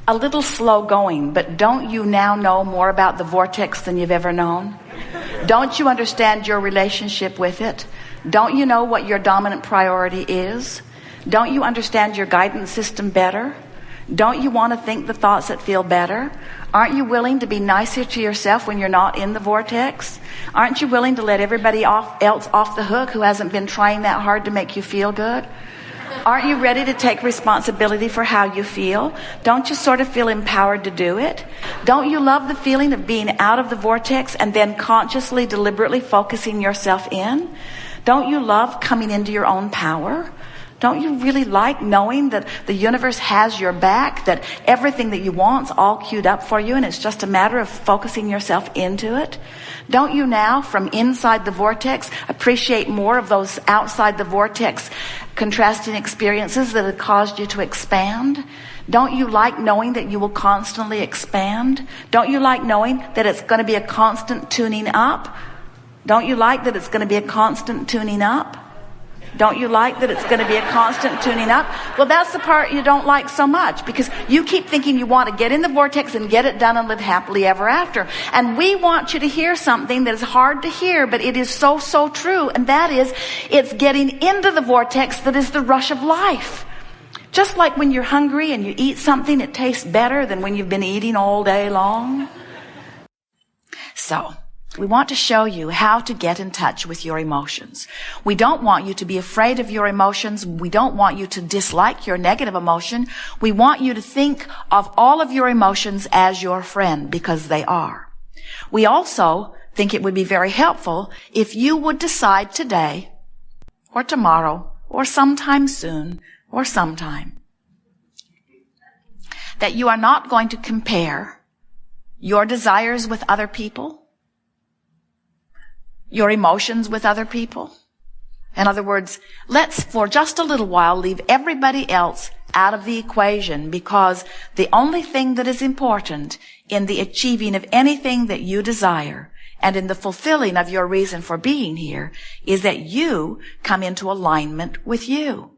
a little slow going, but don't you now know more about the vortex than you've ever known? Don't you understand your relationship with it? Don't you know what your dominant priority is? Don't you understand your guidance system better? Don't you want to think the thoughts that feel better? Aren't you willing to be nicer to yourself when you're not in the vortex? Aren't you willing to let everybody else off the hook who hasn't been trying that hard to make you feel good? Aren't you ready to take responsibility for how you feel? Don't you sort of feel empowered to do it? Don't you love the feeling of being out of the vortex and then consciously, deliberately focusing yourself in? Don't you love coming into your own power? Don't you really like knowing that the universe has your back, that everything that you want's all queued up for you and it's just a matter of focusing yourself into it? Don't you now, from inside the vortex, appreciate more of those outside the vortex contrasting experiences that have caused you to expand? Don't you like knowing that you will constantly expand? Don't you like knowing that it's going to be a constant tuning up? Don't you like that it's going to be a constant tuning up? Don't you like that it's going to be a constant tuning up? Well, that's the part you don't like so much, because you keep thinking you want to get in the vortex and get it done and live happily ever after. And we want you to hear something that is hard to hear, but it is so, so true. And that is, it's getting into the vortex that is the rush of life. Just like when you're hungry and you eat something, it tastes better than when you've been eating all day long. So, we want to show you how to get in touch with your emotions. We don't want you to be afraid of your emotions. We don't want you to dislike your negative emotion. We want you to think of all of your emotions as your friend, because they are. We also think it would be very helpful if you would decide today, or tomorrow, or sometime soon, or sometime, that you are not going to compare your desires with other people, your emotions with other people. In other words, let's for just a little while leave everybody else out of the equation, because the only thing that is important in the achieving of anything that you desire and in the fulfilling of your reason for being here is that you come into alignment with you.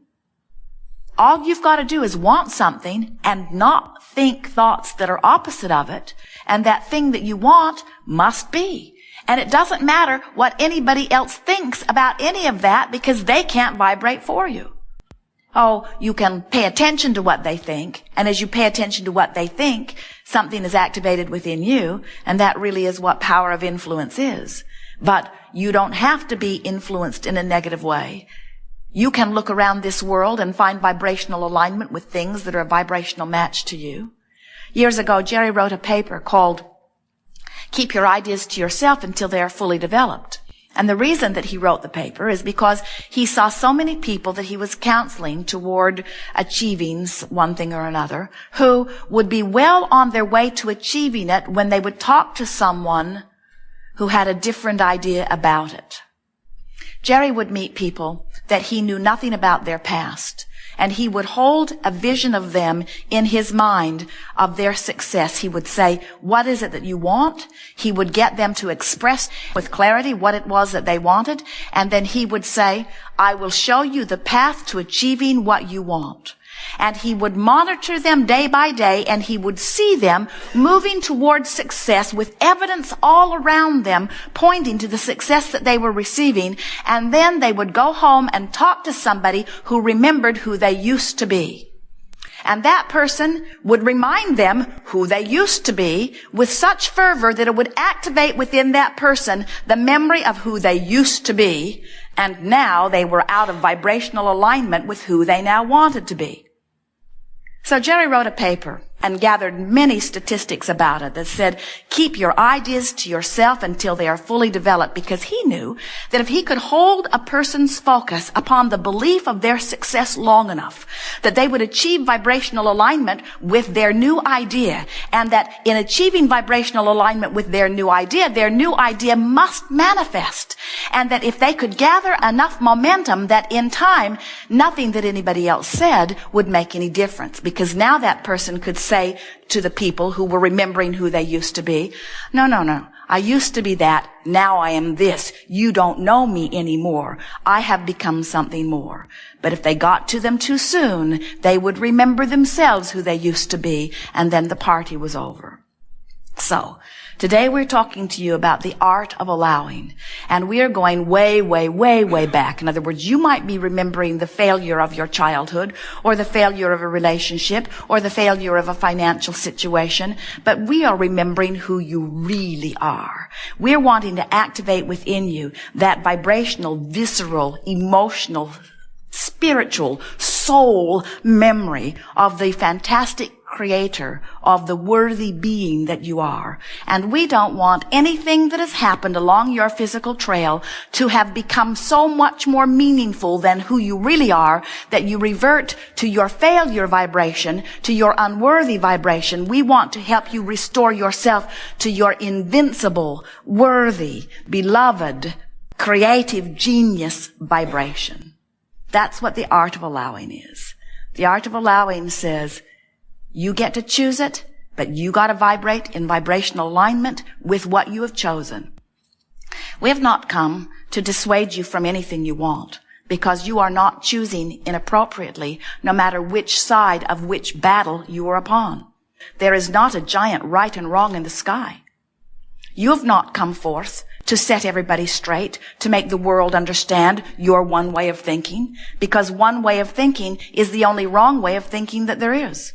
All you've got to do is want something and not think thoughts that are opposite of it, and that thing that you want must be. And it doesn't matter what anybody else thinks about any of that, because they can't vibrate for you. Oh, you can pay attention to what they think, and as you pay attention to what they think, something is activated within you, and that really is what power of influence is. But you don't have to be influenced in a negative way. You can look around this world and find vibrational alignment with things that are a vibrational match to you. Years ago, Jerry wrote a paper called Keep Your Ideas to Yourself Until They Are Fully Developed. And the reason that he wrote the paper is because he saw so many people that he was counseling toward achieving one thing or another, who would be well on their way to achieving it when they would talk to someone who had a different idea about it. Jerry would meet people that he knew nothing about their past, and he would hold a vision of them in his mind of their success. He would say, what is it that you want? He would get them to express with clarity what it was that they wanted. And then he would say, I will show you the path to achieving what you want. And he would monitor them day by day, and he would see them moving towards success with evidence all around them pointing to the success that they were receiving. And then they would go home and talk to somebody who remembered who they used to be. And that person would remind them who they used to be with such fervor that it would activate within that person the memory of who they used to be. And now they were out of vibrational alignment with who they now wanted to be. So Jerry wrote a paper and gathered many statistics about it that said, keep your ideas to yourself until they are fully developed, because he knew that if he could hold a person's focus upon the belief of their success long enough, that they would achieve vibrational alignment with their new idea, and that in achieving vibrational alignment with their new idea must manifest, and that if they could gather enough momentum that in time, nothing that anybody else said would make any difference, because now that person could say to the people who were remembering who they used to be, no, I used to be that. Now I am this. You don't know me anymore. I have become something more. But if they got to them too soon, they would remember themselves who they used to be, and then the party was over. So, today we're talking to you about the art of allowing. And we are going way, way, way, way back. In other words, you might be remembering the failure of your childhood, or the failure of a relationship, or the failure of a financial situation. But we are remembering who you really are. We're wanting to activate within you that vibrational, visceral, emotional, spiritual, soul memory of the fantastic creator, of the worthy being that you are. And we don't want anything that has happened along your physical trail to have become so much more meaningful than who you really are that you revert to your failure vibration, to your unworthy vibration. We want to help you restore yourself to your invincible, worthy, beloved, creative genius vibration. That's what the art of allowing is. The art of allowing says, you get to choose it, but you got to vibrate in vibrational alignment with what you have chosen. We have not come to dissuade you from anything you want, because you are not choosing inappropriately, no matter which side of which battle you are upon. There is not a giant right and wrong in the sky. You have not come forth to set everybody straight, to make the world understand your one way of thinking, because one way of thinking is the only wrong way of thinking that there is.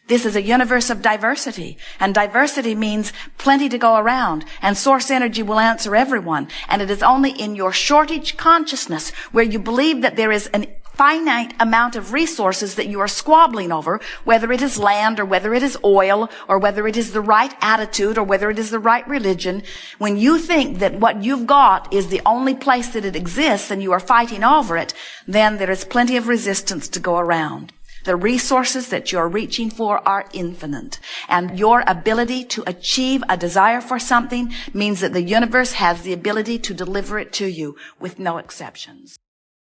This is a universe of diversity, and diversity means plenty to go around, and source energy will answer everyone. And it is only in your shortage consciousness, where you believe that there is an finite amount of resources that you are squabbling over, whether it is land or whether it is oil or whether it is the right attitude or whether it is the right religion. When you think that what you've got is the only place that it exists and you are fighting over it, then there is plenty of resistance to go around. The resources that you're reaching for are infinite. And your ability to achieve a desire for something means that the universe has the ability to deliver it to you with no exceptions.